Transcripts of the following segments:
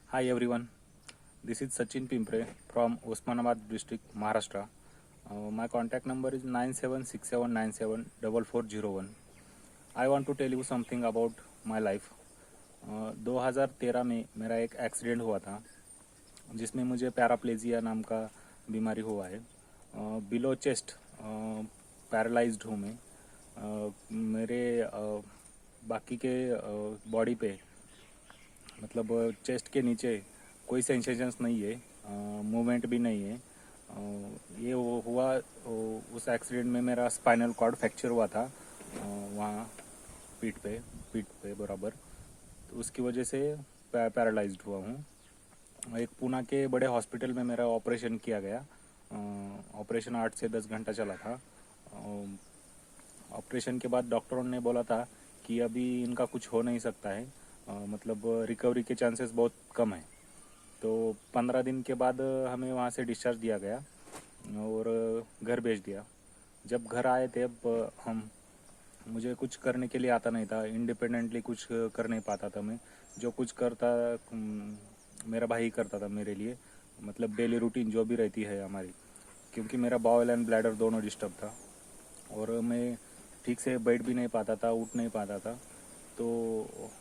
Hi everyone, this is Sachin Pimpre from Osmanabad district, Maharashtra. My contact number is 9767974401. I want to tell you something about my life. 2013 में मेरा एक accident हुआ था जिसमें मुझे paraplegia नाम का बीमारी हुआ है। बिलो चेस्ट पैरालाइज्ड हूँ मैं। मेरे बाकी के बॉडी पे मतलब चेस्ट के नीचे कोई सेंसेशंस नहीं है, मूवमेंट भी नहीं है। ये वो हुआ उस एक्सीडेंट में मेरा स्पाइनल कॉर्ड फ्रैक्चर हुआ था वहाँ पीठ पे बराबर। तो उसकी वजह से पैरालाइज्ड हुआ हूँ। एक पूना के बड़े हॉस्पिटल में मेरा ऑपरेशन किया गया। ऑपरेशन 8 से 10 घंटा चला था। ऑपरेशन के बाद डॉक्टरों ने बोला था कि अभी इनका कुछ हो नहीं सकता है, मतलब रिकवरी के चांसेस बहुत कम है। तो 15 दिन के बाद हमें वहाँ से डिस्चार्ज दिया गया और घर भेज दिया। जब घर आए थे अब मुझे कुछ करने के लिए आता नहीं था, इंडिपेंडेंटली कुछ कर नहीं पाता था मैं। जो कुछ करता मेरा भाई करता था मेरे लिए, मतलब डेली रूटीन जो भी रहती है हमारी, क्योंकि मेरा बाउल एंड ब्लैडर दोनों डिस्टर्ब था और मैं ठीक से बैठ भी नहीं पाता था, उठ नहीं पाता था। तो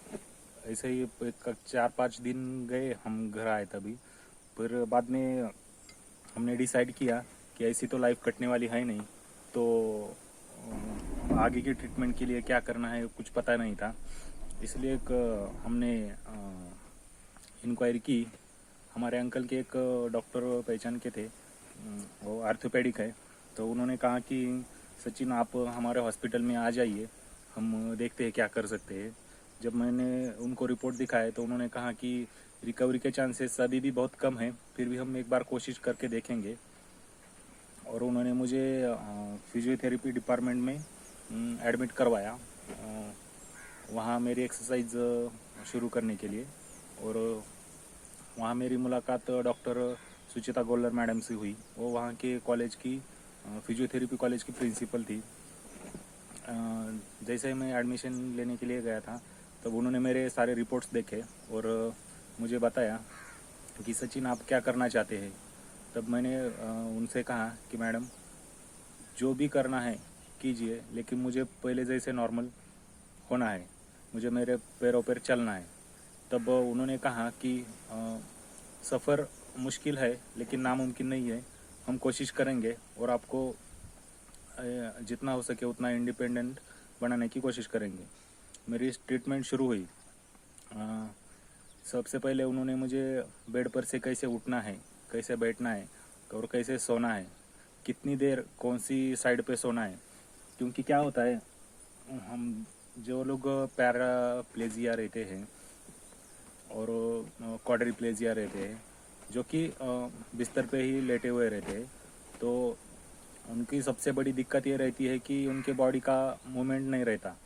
ऐसे ही 4-5 दिन गए, हम घर आए तभी। फिर बाद में हमने डिसाइड किया कि ऐसी तो लाइफ कटने वाली है नहीं, तो आगे की ट्रीटमेंट के लिए क्या करना है कुछ पता नहीं था। इसलिए हमने इंक्वायरी की। हमारे अंकल के एक डॉक्टर पहचान के थे, वो आर्थोपेडिक है। तो उन्होंने कहा कि सचिन आप हमारे हॉस्पिटल में आ जाइए, हम देखते हैं क्या कर सकते हैं। जब मैंने उनको रिपोर्ट दिखाया तो उन्होंने कहा कि रिकवरी के चांसेस अभी भी बहुत कम है, फिर भी हम एक बार कोशिश करके देखेंगे। और उन्होंने मुझे फिजियोथेरेपी डिपार्टमेंट में एडमिट करवाया, वहाँ मेरी एक्सरसाइज शुरू करने के लिए। और वहाँ मेरी मुलाकात डॉक्टर सुचिता गोल्लर मैडम से हुई। वो वहाँ के कॉलेज की फिजियोथेरेपी कॉलेज की प्रिंसिपल थी। जैसे ही मैं एडमिशन लेने के लिए गया था तब उन्होंने मेरे सारे रिपोर्ट्स देखे और मुझे बताया कि सचिन आप क्या करना चाहते हैं। तब मैंने उनसे कहा कि मैडम जो भी करना है कीजिए, लेकिन मुझे पहले जैसे नॉर्मल होना है, मुझे मेरे पैरों पर चलना है। तब उन्होंने कहा कि सफ़र मुश्किल है लेकिन नामुमकिन नहीं है, हम कोशिश करेंगे और आपको जितना हो सके उतना इंडिपेंडेंट बनाने की कोशिश करेंगे। मेरी ट्रीटमेंट शुरू हुई। सबसे पहले उन्होंने मुझे बेड पर से कैसे उठना है, कैसे बैठना है और कैसे सोना है, कितनी देर कौन सी साइड पे सोना है। क्योंकि क्या होता है, हम जो लोग पैराप्लेजिया रहते हैं और क्वाड्रिप्लेजिया रहते हैं, जो कि बिस्तर पे ही लेटे हुए रहते हैं, तो उनकी सबसे बड़ी दिक्कत ये रहती है कि उनके बॉडी का मूवमेंट नहीं रहता।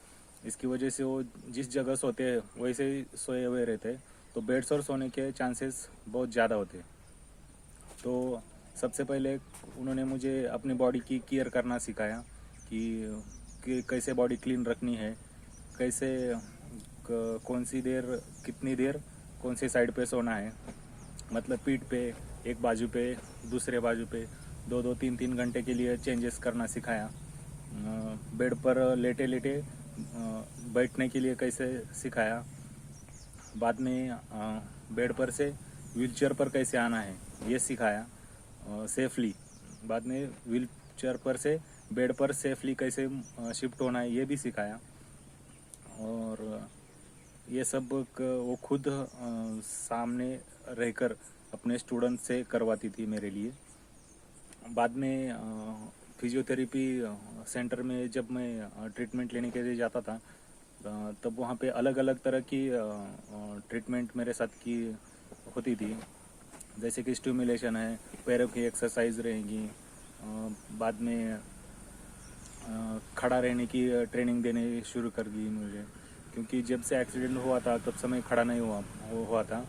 इसकी वजह से वो जिस जगह सोते हैं वैसे ही सोए हुए रहते हैं, तो बेड्स और सोने के चांसेस बहुत ज़्यादा होते हैं। तो सबसे पहले उन्होंने मुझे अपनी बॉडी की केयर करना सिखाया कि कैसे बॉडी क्लीन रखनी है, कैसे कौन सी देर कितनी देर कौन सी साइड पे सोना है। मतलब पीठ पे, एक बाजू पे, दूसरे बाजू पे 2-2 3-3 घंटे के लिए चेंजेस करना सिखाया। बेड पर लेटे लेटे बैठने के लिए कैसे सिखाया। बाद में बेड पर से व्हीलचेयर पर कैसे आना है ये सिखाया सेफली। बाद में व्हीलचेयर पर से बेड पर सेफली कैसे शिफ्ट होना है ये भी सिखाया। और ये सब वो खुद सामने रहकर अपने स्टूडेंट से करवाती थी मेरे लिए। बाद में फिजियोथेरेपी सेंटर में जब मैं ट्रीटमेंट लेने के लिए जाता था, तब वहाँ पे अलग अलग तरह की ट्रीटमेंट मेरे साथ की होती थी। जैसे कि स्टिमुलेशन है, पैरों की एक्सरसाइज रहेगी। बाद में खड़ा रहने की ट्रेनिंग देने शुरू कर दी मुझे, क्योंकि जब से एक्सीडेंट हुआ था तब से मैं खड़ा नहीं हुआ था।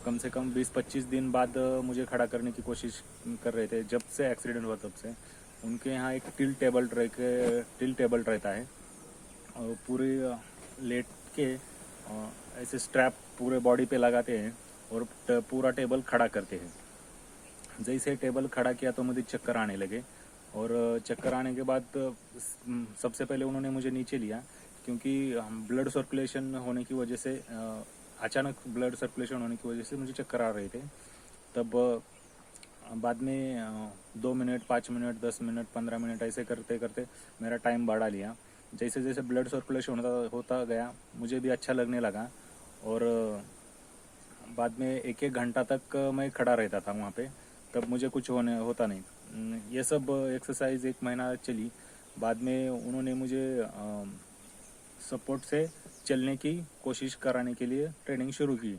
कम से कम 20-25 दिन बाद मुझे खड़ा करने की कोशिश कर रहे थे। जब से एक्सीडेंट हुआ तब से उनके यहाँ एक टिल टेबल रहता है, और पूरे लेट के ऐसे स्ट्रैप पूरे बॉडी पे लगाते हैं और पूरा टेबल खड़ा करते हैं। जैसे टेबल खड़ा किया तो मुझे चक्कर आने लगे, और चक्कर आने के बाद सबसे पहले उन्होंने मुझे नीचे लिया, क्योंकि ब्लड सर्कुलेशन होने की वजह से अचानक ब्लड सर्कुलेशन होने की वजह से मुझे चक्कर आ रहे थे। तब बाद में 2 मिनट, 5 मिनट, 10 मिनट, 15 मिनट ऐसे करते करते मेरा टाइम बढ़ा लिया। जैसे जैसे ब्लड सर्कुलेशन होता गया मुझे भी अच्छा लगने लगा, और बाद में 1-1 घंटा तक मैं खड़ा रहता था वहाँ पे। तब मुझे कुछ होता नहीं। ये सब एक्सरसाइज 1 महीना चली। बाद में उन्होंने मुझे सपोर्ट से चलने की कोशिश कराने के लिए ट्रेनिंग शुरू की,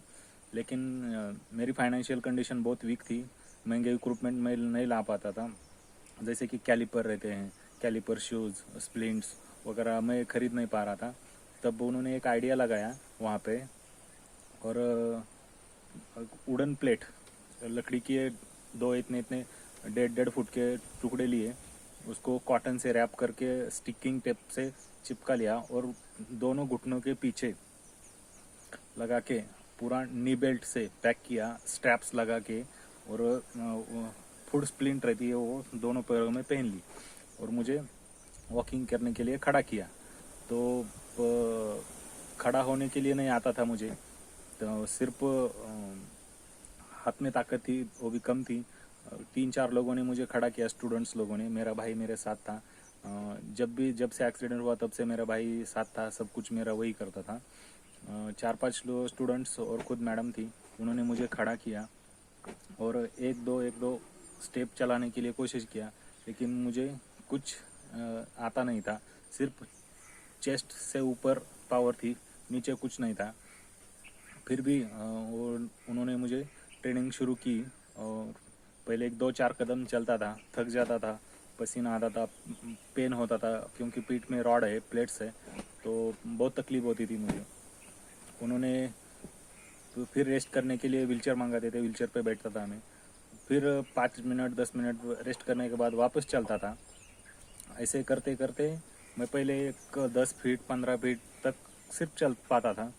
लेकिन मेरी फाइनेंशियल कंडीशन बहुत वीक थी। महंगे इक्विपमेंट मैं नहीं ला पाता था, जैसे कि कैलिपर रहते हैं, कैलिपर शूज़, स्प्लिंट्स वगैरह मैं खरीद नहीं पा रहा था। तब उन्होंने एक आइडिया लगाया वहाँ पे, और वुडन प्लेट, लकड़ी के 2 इतने इतने 1.5 फुट के टुकड़े लिए, उसको कॉटन से रैप करके स्टिकिंग टेप से चिपका लिया, और दोनों घुटनों के पीछे लगा के पूरा नी बेल्ट से पैक किया, स्ट्रैप्स लगा के, और फुट स्प्लिंट रहती है वो दोनों पैरों में पहन ली, और मुझे वॉकिंग करने के लिए खड़ा किया। तो खड़ा होने के लिए नहीं आता था मुझे, तो सिर्फ हाथ में ताकत थी, वो भी कम थी। 3-4 लोगों ने मुझे खड़ा किया, स्टूडेंट्स लोगों ने। मेरा भाई मेरे साथ था। जब से एक्सीडेंट हुआ तब से मेरा भाई साथ था, सब कुछ मेरा वही करता था। 4-5 स्टूडेंट्स और खुद मैडम थी, उन्होंने मुझे खड़ा किया, और एक दो स्टेप चलाने के लिए कोशिश किया, लेकिन मुझे कुछ आता नहीं था। सिर्फ चेस्ट से ऊपर पावर थी, नीचे कुछ नहीं था। फिर भी उन्होंने मुझे ट्रेनिंग शुरू की, और पहले 1-2-4 कदम चलता था, थक जाता था, पसीना आता था, पेन होता था, क्योंकि पीठ में रॉड है, प्लेट्स है, तो बहुत तकलीफ होती थी मुझे। उन्होंने तो फिर रेस्ट करने के लिए व्हीलचेयर मंगाते थे, व्हीलचेयर पे बैठता था मैं। फिर 5 मिनट 10 मिनट रेस्ट करने के बाद वापस चलता था। ऐसे करते करते मैं पहले एक 10 फीट 15 फीट तक सिर्फ चल पाता था,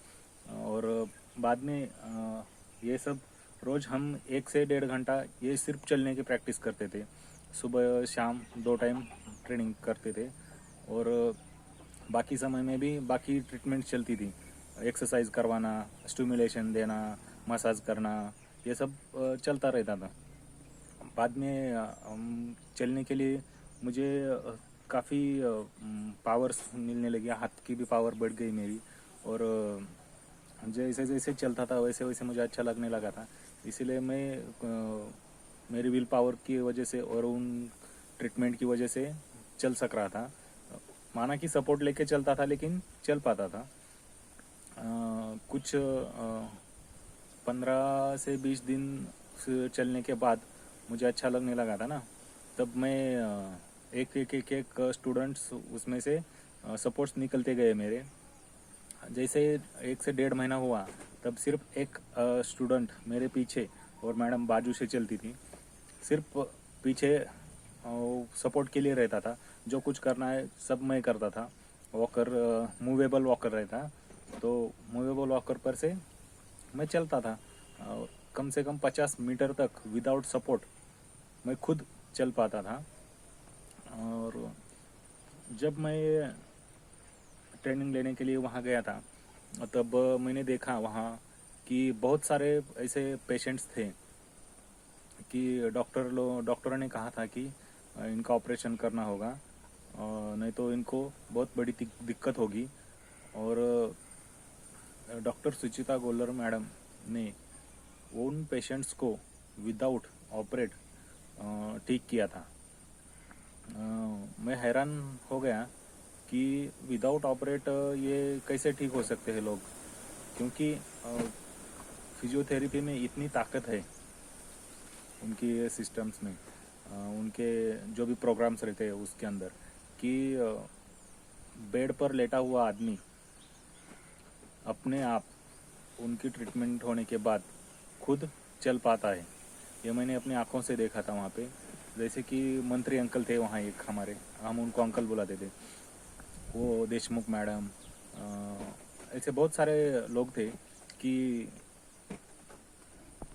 और बाद में ये सब रोज़ हम 1 से 1.5 घंटा ये सिर्फ चलने की प्रैक्टिस करते थे। सुबह शाम 2 टाइम ट्रेनिंग करते थे, और बाकी समय में भी बाकी ट्रीटमेंट चलती थी, एक्सरसाइज करवाना, स्टिमुलेशन देना, मसाज करना, ये सब चलता रहता था। बाद में चलने के लिए मुझे काफ़ी पावर्स मिलने लगी, हाथ की भी पावर बढ़ गई मेरी, और जैसे जैसे चलता था वैसे वैसे मुझे अच्छा लगने लगा था। इसीलिए मैं मेरी विल पावर की वजह से और उन ट्रीटमेंट की वजह से चल सक रहा था। माना कि सपोर्ट लेके चलता था, लेकिन चल पाता था। कुछ 15 से 20 दिन से चलने के बाद मुझे अच्छा लगने लगा था ना, तब मैं एक स्टूडेंट्स उसमें से सपोर्ट्स निकलते गए मेरे। जैसे 1 से 1.5 महीना हुआ, तब सिर्फ एक स्टूडेंट मेरे पीछे और मैडम बाजू से चलती थी। सिर्फ पीछे सपोर्ट के लिए रहता था, जो कुछ करना है सब मैं करता था। वॉकर, मूवेबल वॉकर रहता, तो मूवेबल वॉकर पर से मैं चलता था। कम से कम 50 मीटर तक विदाउट सपोर्ट मैं खुद चल पाता था। और जब मैं ट्रेनिंग लेने के लिए वहाँ गया था, तब मैंने देखा वहाँ कि बहुत सारे ऐसे पेशेंट्स थे कि डॉक्टर ने कहा था कि इनका ऑपरेशन करना होगा, नहीं तो इनको बहुत बड़ी दिक्कत होगी। और डॉक्टर सुचिता गोल्लर मैडम ने उन पेशेंट्स को विदाउट ऑपरेट ठीक किया था। मैं हैरान हो गया कि विदाउट ऑपरेट ये कैसे ठीक हो सकते हैं लोग, क्योंकि फिजियोथेरेपी में इतनी ताकत है उनकी सिस्टम्स में, उनके जो भी प्रोग्राम्स रहते हैं उसके अंदर, कि बेड पर लेटा हुआ आदमी अपने आप उनकी ट्रीटमेंट होने के बाद खुद चल पाता है। ये मैंने अपनी आंखों से देखा था वहाँ पे। जैसे कि मंत्री अंकल थे वहाँ एक हमारे, हम उनको अंकल बुलाते थे, वो देशमुख मैडम, ऐसे बहुत सारे लोग थे कि